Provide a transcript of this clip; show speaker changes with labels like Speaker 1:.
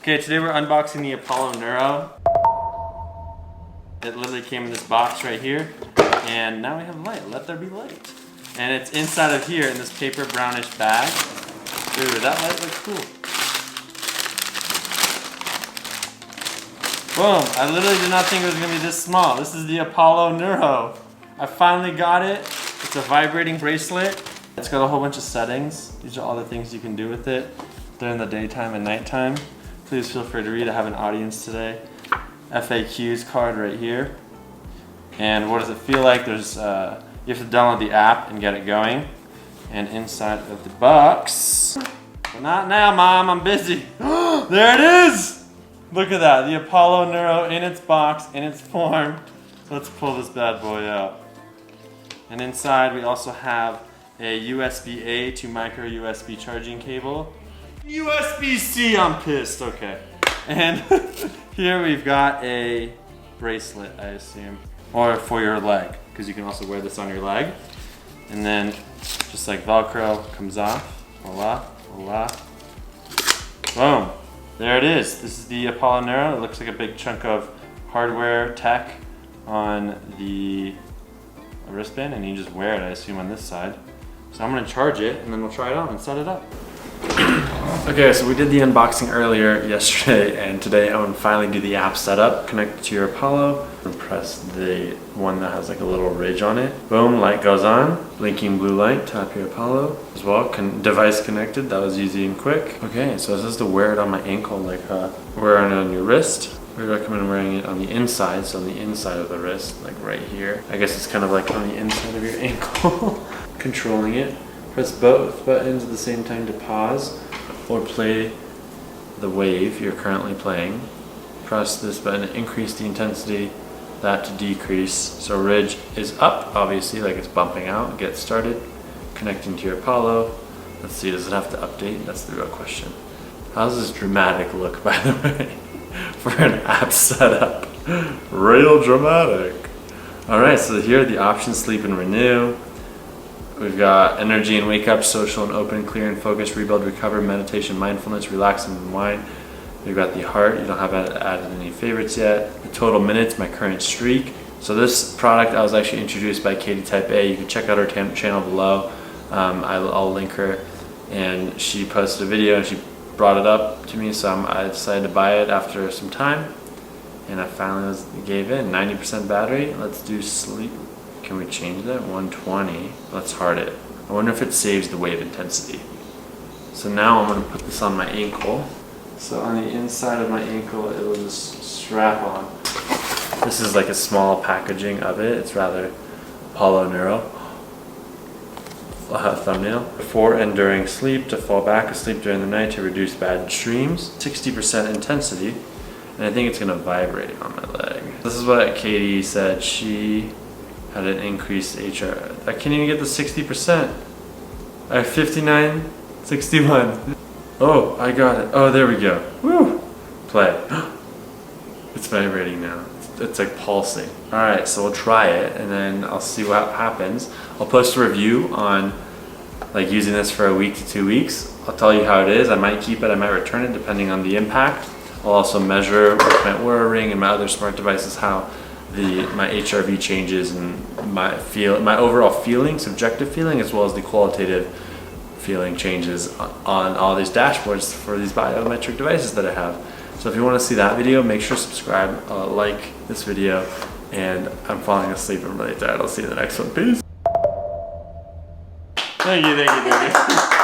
Speaker 1: Okay, today we're unboxing the Apollo Neuro. It literally came in this box right here. And now we have light. Let there be light. And it's inside of here in this paper brownish bag. Ooh, that light looks cool. Boom. I literally did not think it was going to be this small. This is the Apollo Neuro. I finally got it. It's a vibrating bracelet. It's got a whole bunch of settings. These are all the things you can do with it during the daytime and nighttime. Please feel free to read. I have an audience today. FAQs card right here. And what does it feel like? There's you have to download the app and get it going. And inside of the box, well, not now, Mom, I'm busy. There it is! Look at that, the Apollo Neuro in its box, in its form. Let's pull this bad boy out. And inside we also have a USB-A to micro USB charging cable. USB-C, I'm pissed, okay. And here we've got a bracelet, I assume. Or for your leg, because you can also wear this on your leg. And then, just like Velcro, comes off. Voila, voila. Boom. There it is. This is the Apollo Neuro. It looks like a big chunk of hardware tech on the wristband, and you just wear it, I assume, on this side. So I'm gonna charge it, and then we'll try it on and set it up. Okay, so we did the unboxing earlier yesterday, and today I'm gonna finally do the app setup. Connect it to your Apollo, and press the one that has like a little ridge on it. Boom, light goes on, blinking blue light, tap your Apollo as well. Device connected, that was easy and quick. Okay, so it says to wear it on my ankle, like wearing it on your wrist. We recommend wearing it on the inside, so on the inside of the wrist, like right here. I guess it's kind of like on the inside of your ankle. Controlling it. Press both buttons at the same time to pause or play the wave you're currently playing. Press this button to increase the intensity, that to decrease. So ridge is up, obviously, like it's bumping out. Get started. Connecting to your Apollo. Let's see, does it have to update? That's the real question. How's this dramatic look, by the way, for an app setup? Real dramatic. Alright, so here are the options: sleep and renew. We've got energy and wake up, social and open, clear and focus, rebuild, recover, meditation, mindfulness, relax and unwind. We've got the heart. You don't have added any favorites yet. The total minutes, my current streak. So this product I was actually introduced by Katie Type A. You can check out her channel below. I'll link her. And she posted a video and she brought it up to me, so I decided to buy it after some time. And I finally gave in. 90% battery. Let's do sleep. Can we change that? 120. Let's heart it. I wonder if it saves the wave intensity. So now I'm going to put this on my ankle. So on the inside of my ankle, it will just strap on. This is like a small packaging of it. It's rather Apollo Neuro. Thumbnail. Before and during sleep, to fall back asleep during the night to reduce bad dreams. 60% intensity. And I think it's going to vibrate on my leg. This is what Katie said. She had an increased HR. I can't even get the 60%. I have 59, 61. Oh, I got it. Oh, there we go. Woo! Play. It's vibrating now. It's like pulsing. Alright, so we'll try it and then I'll see what happens. I'll post a review on like using this for a week to 2 weeks. I'll tell you how it is. I might keep it, I might return it depending on the impact. I'll also measure with my Neuro ring and my other smart devices how my HRV changes and my overall feeling, subjective feeling, as well as the qualitative feeling changes on all these dashboards for these biometric devices that I have. So if you want to see that video, make sure to subscribe, like this video, and I'm falling asleep. I'm really tired. I'll see you in the next one. Peace. Thank you.